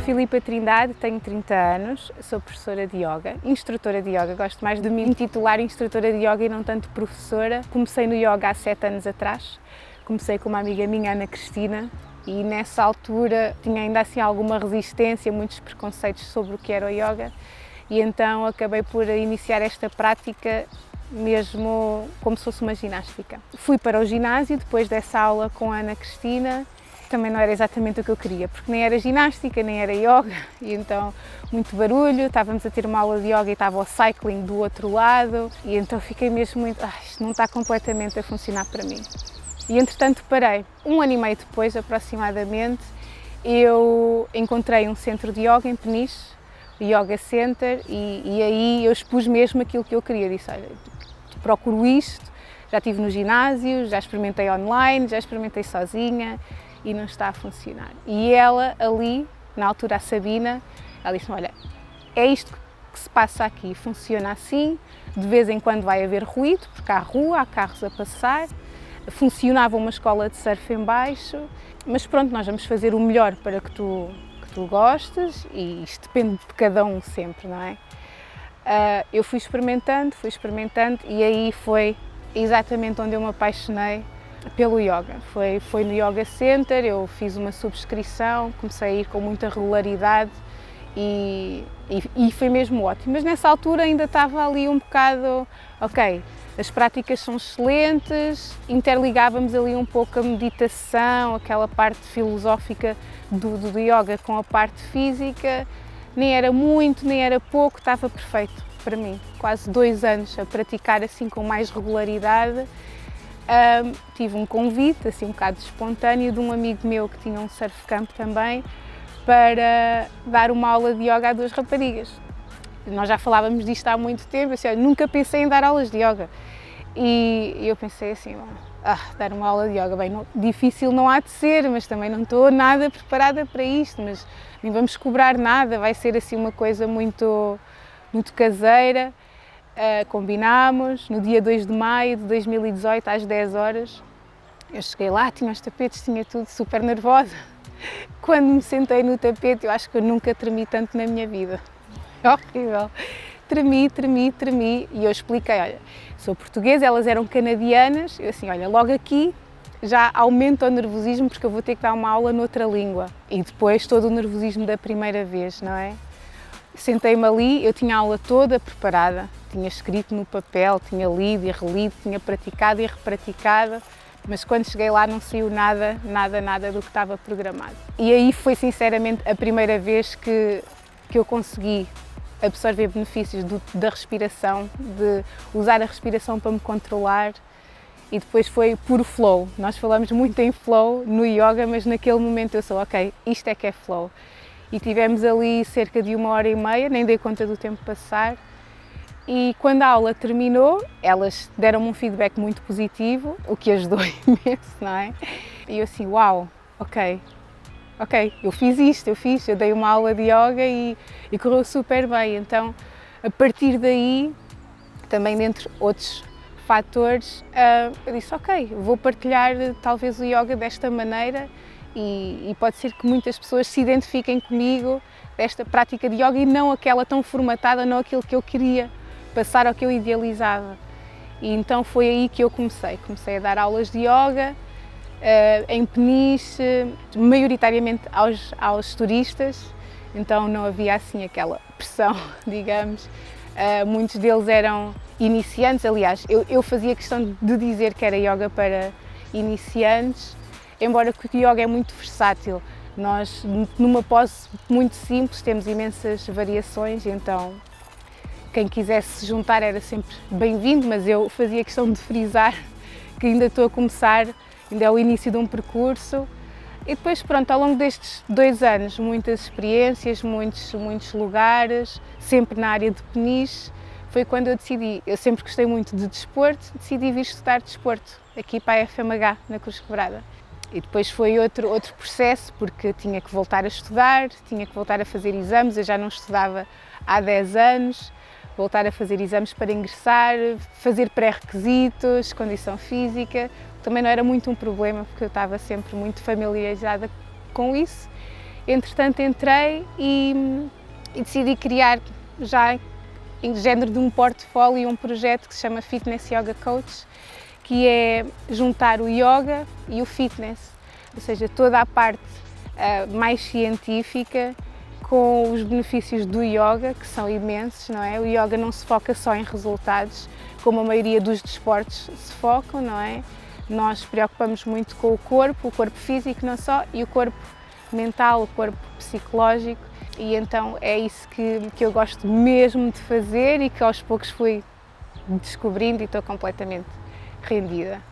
Filipa Trindade, tenho 30 anos, sou professora de yoga, instrutora de yoga, gosto mais de me intitular instrutora de yoga e não tanto professora. Comecei no yoga há 7 anos atrás, comecei com uma amiga minha, Ana Cristina, e nessa altura tinha ainda assim alguma resistência, muitos preconceitos sobre o que era o yoga, e então acabei por iniciar esta prática mesmo como se fosse uma ginástica. Fui para o ginásio depois dessa aula com a Ana Cristina. Também não era exatamente o que eu queria, porque nem era ginástica, nem era yoga, e então muito barulho, estávamos a ter uma aula de yoga e estava o cycling do outro lado, e então fiquei mesmo muito, isto não está completamente a funcionar para mim. E entretanto parei. 1 ano e meio depois, aproximadamente, eu encontrei um centro de yoga em Peniche, o Yoga Center, e aí eu expus mesmo aquilo que eu queria. Disse, olha, procuro isto, já estive no ginásio, já experimentei online, já experimentei sozinha, e não está a funcionar. E ela ali, na altura a Sabina, ela disse-me, olha, é isto que se passa aqui, funciona assim, de vez em quando vai haver ruído, porque há rua, há carros a passar, funcionava uma escola de surf em baixo, mas pronto, nós vamos fazer o melhor para que tu gostes, e isto depende de cada um sempre, não é? Eu fui experimentando, e aí foi exatamente onde eu me apaixonei pelo yoga. Foi no Yoga Center, eu fiz uma subscrição, comecei a ir com muita regularidade e foi mesmo ótimo. Mas nessa altura ainda estava ali um bocado, ok, as práticas são excelentes, interligávamos ali um pouco a meditação, aquela parte filosófica do yoga com a parte física, nem era muito, nem era pouco, estava perfeito para mim. Quase 2 anos a praticar assim com mais regularidade. Tive um convite, assim um bocado espontâneo, de um amigo meu que tinha um surf camp também, para dar uma aula de yoga a 2 raparigas. Nós já falávamos disto há muito tempo, assim, nunca pensei em dar aulas de yoga. E eu pensei assim, dar uma aula de yoga, bem, difícil não há de ser, mas também não estou nada preparada para isto, mas nem vamos cobrar nada, vai ser assim uma coisa muito caseira. Combinámos, no dia 2 de maio de 2018, às 10 horas, eu cheguei lá, tinha os tapetes, tinha tudo, super nervosa. Quando me sentei no tapete, eu acho que eu nunca tremi tanto na minha vida. É horrível. Tremi, e eu expliquei, olha, sou portuguesa, elas eram canadianas, eu assim, olha, logo aqui já aumenta o nervosismo porque eu vou ter que dar uma aula noutra língua. E depois todo o nervosismo da primeira vez, não é? Sentei-me ali, eu tinha a aula toda preparada, tinha escrito no papel, tinha lido e relido, tinha praticado e repraticado, mas quando cheguei lá não saiu nada do que estava programado. E aí foi sinceramente a primeira vez que eu consegui absorver benefícios da respiração, de usar a respiração para me controlar, e depois foi puro flow. Nós falamos muito em flow no yoga, mas naquele momento eu sou, ok, isto é que é flow. E tivemos ali cerca de 1 hora e meia, nem dei conta do tempo passar, e quando a aula terminou, elas deram-me um feedback muito positivo, o que ajudou imenso, não é? E eu assim, uau, ok, eu fiz isto, eu dei uma aula de yoga e correu super bem. Então, a partir daí, também dentre outros fatores, eu disse, ok, vou partilhar talvez o yoga desta maneira, e pode ser que muitas pessoas se identifiquem comigo desta prática de yoga e não aquela tão formatada, não aquilo que eu queria passar ou que eu idealizava. E então foi aí que eu comecei a dar aulas de yoga em Peniche, maioritariamente aos turistas, então não havia assim aquela pressão, digamos. Muitos deles eram iniciantes, aliás, eu fazia questão de dizer que era yoga para iniciantes, embora que o yoga é muito versátil. Nós, numa pose muito simples, temos imensas variações, então quem quisesse se juntar era sempre bem-vindo, mas eu fazia questão de frisar que ainda estou a começar, ainda é o início de um percurso. E depois, pronto, ao longo destes 2 anos, muitas experiências, muitos lugares, sempre na área de Peniche, foi quando eu decidi, eu sempre gostei muito de desporto, decidi vir estudar desporto, aqui para a FMH, na Cruz Quebrada. E depois foi outro processo, porque tinha que voltar a estudar, tinha que voltar a fazer exames, eu já não estudava há 10 anos, voltar a fazer exames para ingressar, fazer pré-requisitos, condição física, também não era muito um problema, porque eu estava sempre muito familiarizada com isso. Entretanto entrei e decidi criar já em género de um portfólio um projeto que se chama Fitness Yoga Coach, que é juntar o yoga e o fitness, ou seja, toda a parte mais científica com os benefícios do yoga, que são imensos, não é? O yoga não se foca só em resultados, como a maioria dos desportos se focam, não é? Nós preocupamos muito com o corpo físico não só, e o corpo mental, o corpo psicológico, e então é isso que eu gosto mesmo de fazer e que aos poucos fui descobrindo e estou completamente rendida.